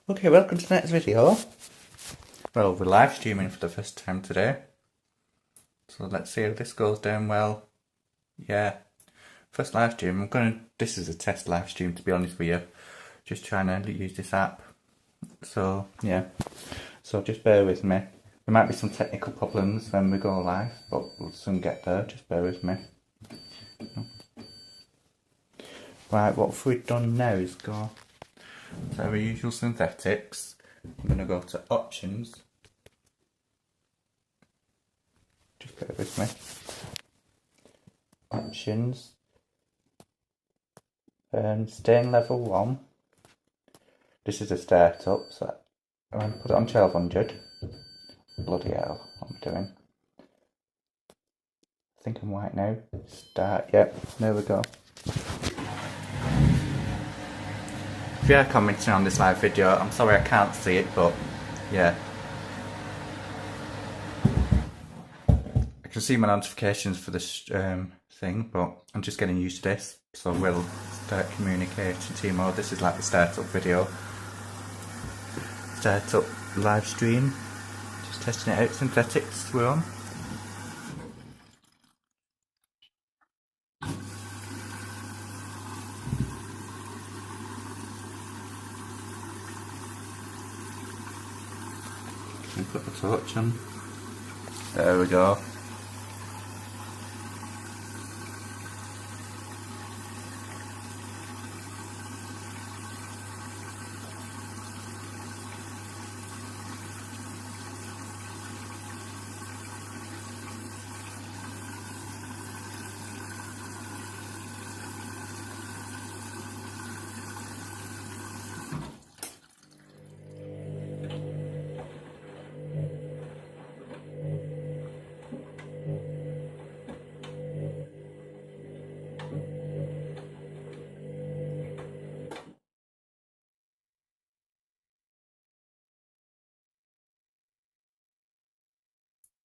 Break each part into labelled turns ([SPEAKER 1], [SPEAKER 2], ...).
[SPEAKER 1] Okay, welcome to tonight's video. Well, we're live streaming for the first time today. So let's see if this goes down well. Yeah. First live stream. This is a test live stream, to be honest with you. Just trying to use this app. So, yeah. So just bear with me. There might be some technical problems when we go live, but we'll soon get there. Just bear with me. Right, what have we done now is go to our usual synthetics. I'm going to go to options. Just bear with me. Options. Stay in level 1. This is a startup, so I'm going to put it on 1200. Bloody hell, what am I doing? I think I'm right now. Start, yep, there we go. If you are commenting on this live video, I'm sorry I can't see it, but yeah. I can see my notifications for this thing, but I'm just getting used to this, so we'll start communicating to you more. This is like the startup video. Startup live stream. Just testing it out. Synthetics we're on. Put the torch on. There we go.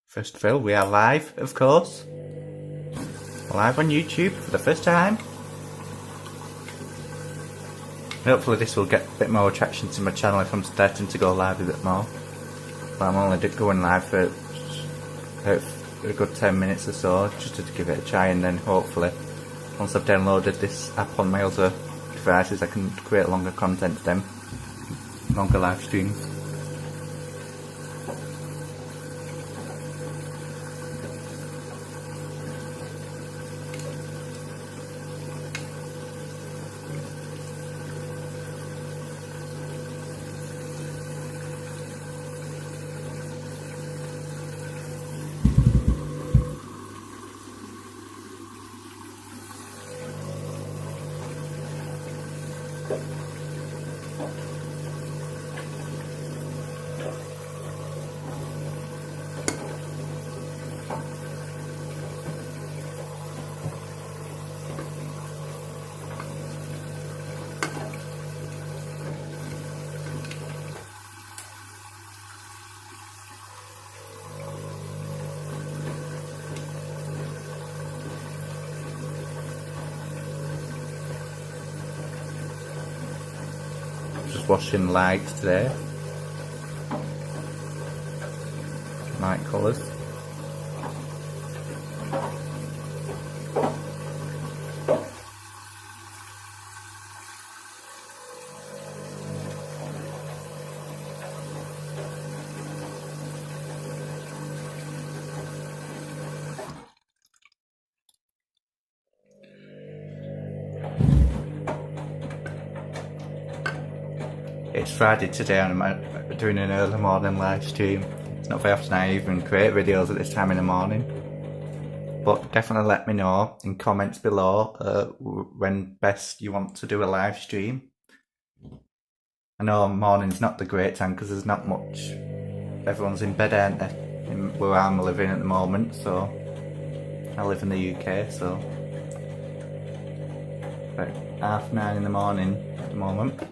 [SPEAKER 1] First of all, we are live, of course. Live on YouTube for the first time. Hopefully this will get a bit more attraction to my channel if I'm starting to go live a bit more. But I'm only going live for about a good 10 minutes or so, just to give it a try, and then hopefully once I've downloaded this app on my other devices I can create longer content to them. Longer live streams. Just washing lights today. Light colours. It's Friday today and I'm doing an early morning live stream. It's not very often I even create videos at this time in the morning. But definitely let me know in comments below when best you want to do a live stream. I know morning's not the great time because there's not much. Everyone's in bed, aren't they? Where I'm living at the moment, so I live in the UK, so about 9:30 in the morning at the moment.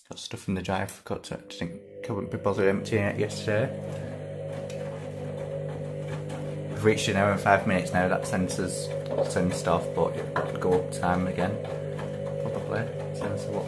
[SPEAKER 1] Got stuff in the drive, couldn't be bothered emptying it yesterday. We've reached an hour and 5 minutes now, that sensed off, but it could go up time again. Probably. Sensor what?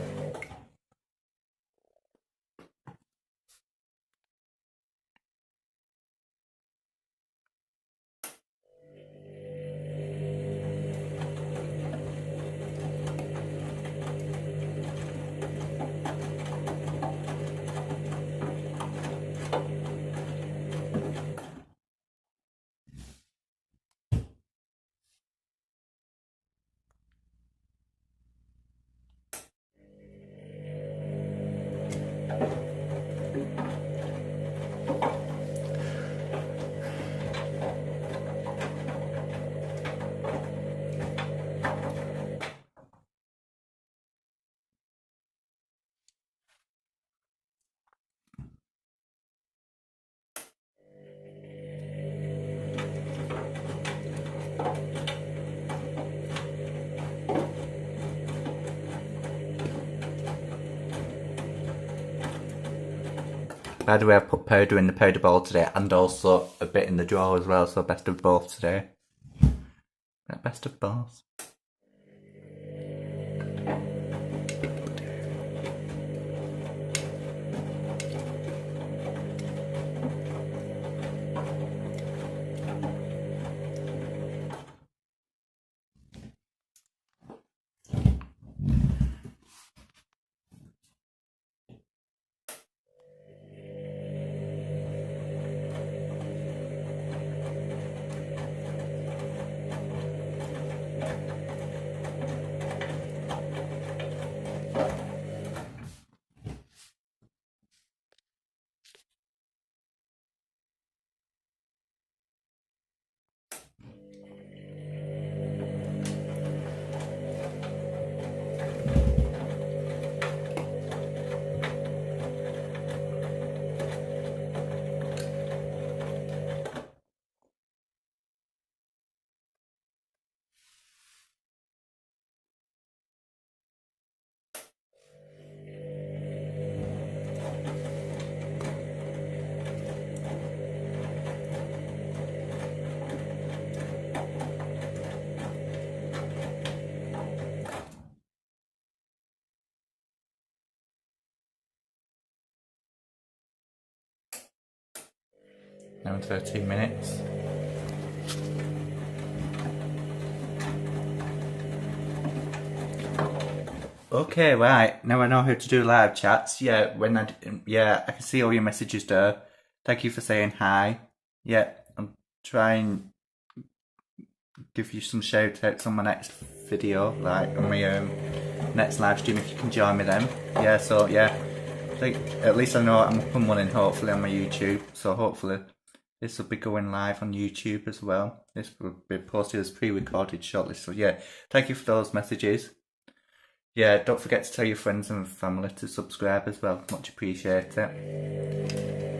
[SPEAKER 1] By the way, I've put powder in the powder bowl today and also a bit in the drawer as well, so best of both today. Best of both. Now in 13 minutes. Okay, right. Now I know how to do live chats. Yeah, I can see all your messages there. Thank you for saying hi. Yeah, I'm trying to give you some shout outs on my next video, like on my next live stream if you can join me then. Yeah, so yeah. I think at least I know I'm up and running hopefully on my YouTube. So hopefully this will be going live on YouTube as well. This will be posted as pre-recorded shortly. So yeah, thank you for those messages. Yeah, don't forget to tell your friends and family to subscribe as well. Much appreciate it.